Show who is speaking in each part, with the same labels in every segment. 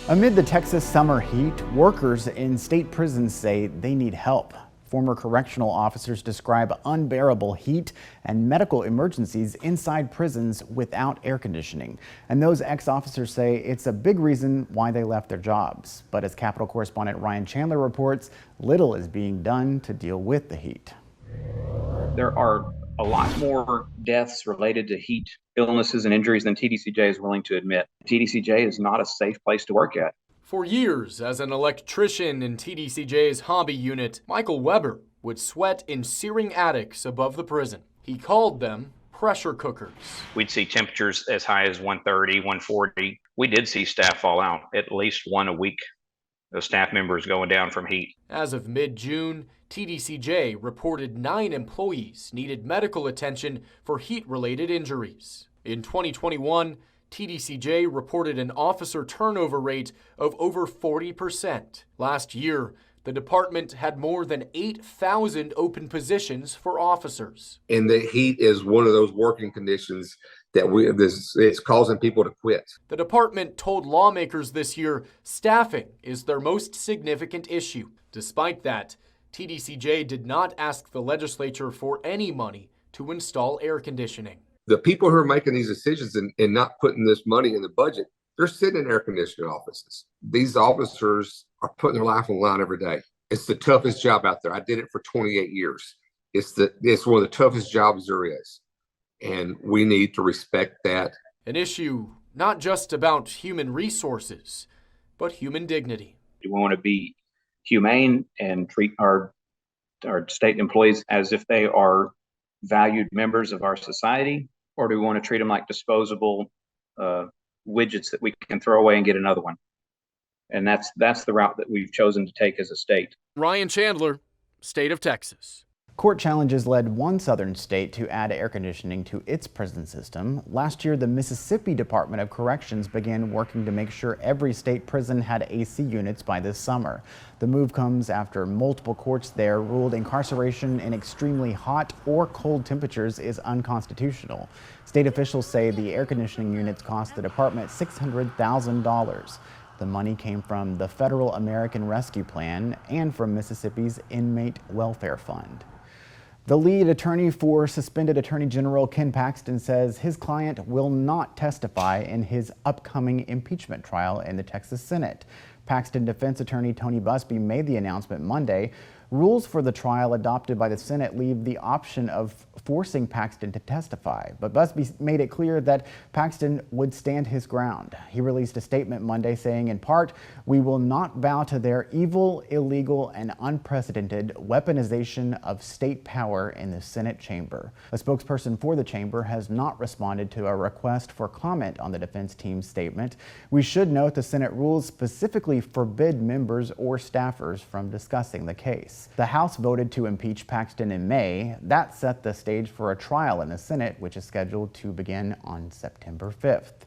Speaker 1: Amid the Texas summer heat, workers in state prisons say they need help. Former correctional officers describe unbearable heat and medical emergencies inside prisons without air conditioning. And those ex-officers say it's a big reason why they left their jobs. But as Capitol correspondent Ryan Chandler reports, little is being done to deal with the heat.
Speaker 2: There are a lot more deaths related to heat illnesses and injuries than TDCJ is willing to admit. TDCJ is not a safe place to work at.
Speaker 3: For years, as an electrician in TDCJ's hobby unit, Michael Weber would sweat in searing attics above the prison. He called them pressure cookers.
Speaker 4: We'd see temperatures as high as 130, 140. We did see staff fall out, at least one a week. The staff members going down from heat.
Speaker 3: As of mid-June, TDCJ reported 9 employees needed medical attention for heat-related injuries. In 2021, TDCJ reported an officer turnover rate of over 40%. Last year, the department had more than 8,000 open positions for officers.
Speaker 5: And the heat is one of those working conditions that it's causing people to quit.
Speaker 3: The department told lawmakers this year staffing is their most significant issue. Despite that, TDCJ did not ask the legislature for any money to install air conditioning.
Speaker 5: The people who are making these decisions and not putting this money in the budget, they're sitting in air conditioning offices. These officers are putting their life on the line every day. It's the toughest job out there. I did it for 28 years. It's one of the toughest jobs there is. And we need to respect that.
Speaker 3: An issue not just about human resources, but human dignity.
Speaker 2: We want to be humane and treat our state employees as if they are valued members of our society, or do we want to treat them like disposable widgets that we can throw away and get another one? And that's the route that we've chosen to take as a state.
Speaker 3: Ryan Chandler, State of Texas.
Speaker 1: Court challenges led one southern state to add air conditioning to its prison system. Last year, the Mississippi Department of Corrections began working to make sure every state prison had AC units by this summer. The move comes after multiple courts there ruled incarceration in extremely hot or cold temperatures is unconstitutional. State officials say the air conditioning units cost the department $600,000. The money came from the Federal American Rescue Plan and from Mississippi's Inmate Welfare Fund. The lead attorney for suspended Attorney General Ken Paxton says his client will not testify in his upcoming impeachment trial in the Texas Senate. Paxton defense attorney Tony Busby made the announcement Monday. Rules for the trial adopted by the Senate leave the option of forcing Paxton to testify, but Busby made it clear that Paxton would stand his ground. He released a statement Monday saying, in part, "We will not bow to their evil, illegal, and unprecedented weaponization of state power in the Senate chamber." A spokesperson for the chamber has not responded to a request for comment on the defense team's statement. We should note the Senate rules specifically forbid members or staffers from discussing the case. The House voted to impeach Paxton in May. That set the stage for a trial in the Senate, which is scheduled to begin on September 5th.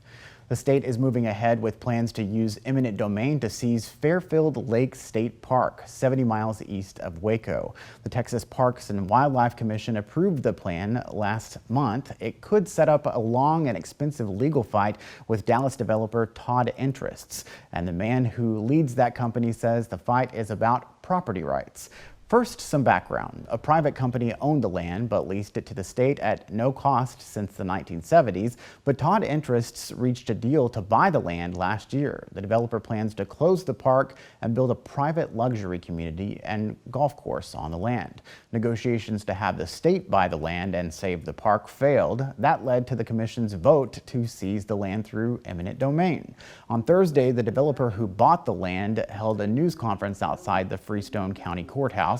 Speaker 1: The state is moving ahead with plans to use eminent domain to seize Fairfield Lake State Park, 70 miles east of Waco. The Texas Parks and Wildlife Commission approved the plan last month. It could set up a long and expensive legal fight with Dallas developer Todd Interests. And the man who leads that company says the fight is about property rights. First, some background. A private company owned the land but leased it to the state at no cost since the 1970s. But Todd Interests reached a deal to buy the land last year. The developer plans to close the park and build a private luxury community and golf course on the land. Negotiations to have the state buy the land and save the park failed. That led to the commission's vote to seize the land through eminent domain. On Thursday, the developer who bought the land held a news conference outside the Freestone County Courthouse.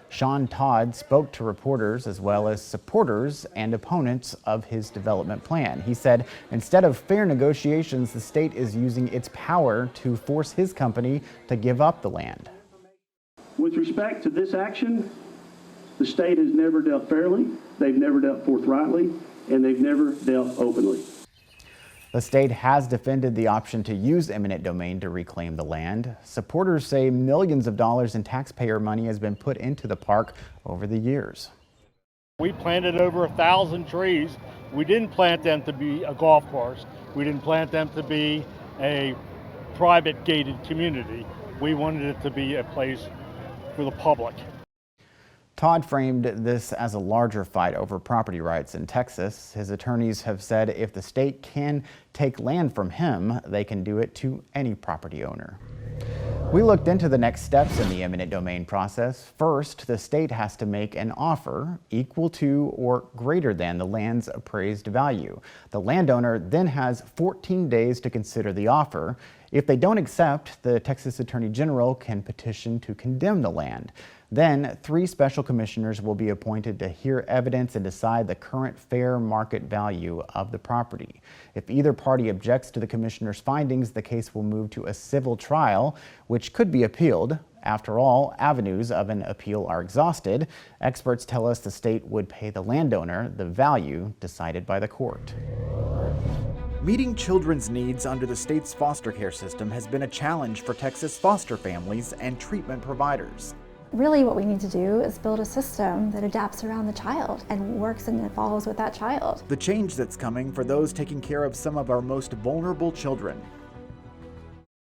Speaker 1: Sean Todd spoke to reporters as well as supporters and opponents of his development plan. He said instead of fair negotiations, the state is using its power to force his company to give up the land.
Speaker 6: With respect to this action, the state has never dealt fairly, they've never dealt forthrightly, and they've never dealt openly.
Speaker 1: The state has defended the option to use eminent domain to reclaim the land. Supporters say millions of dollars in taxpayer money has been put into the park over the years.
Speaker 7: We planted over 1,000 trees. We didn't plant them to be a golf course. We didn't plant them to be a private gated community. We wanted it to be a place for the public.
Speaker 1: Todd framed this as a larger fight over property rights in Texas. His attorneys have said if the state can take land from him, they can do it to any property owner. We looked into the next steps in the eminent domain process. First, the state has to make an offer equal to or greater than the land's appraised value. The landowner then has 14 days to consider the offer. If they don't accept, the Texas Attorney General can petition to condemn the land. Then 3 special commissioners will be appointed to hear evidence and decide the current fair market value of the property. If either party objects to the commissioners' findings, the case will move to a civil trial, which could be appealed. After all, avenues of an appeal are exhausted. Experts tell us the state would pay the landowner the value decided by the court. Meeting children's needs under the state's foster care system has been a challenge for Texas foster families and treatment providers.
Speaker 8: Really what we need to do is build a system that adapts around the child and works and evolves with that child.
Speaker 1: The change that's coming for those taking care of some of our most vulnerable children.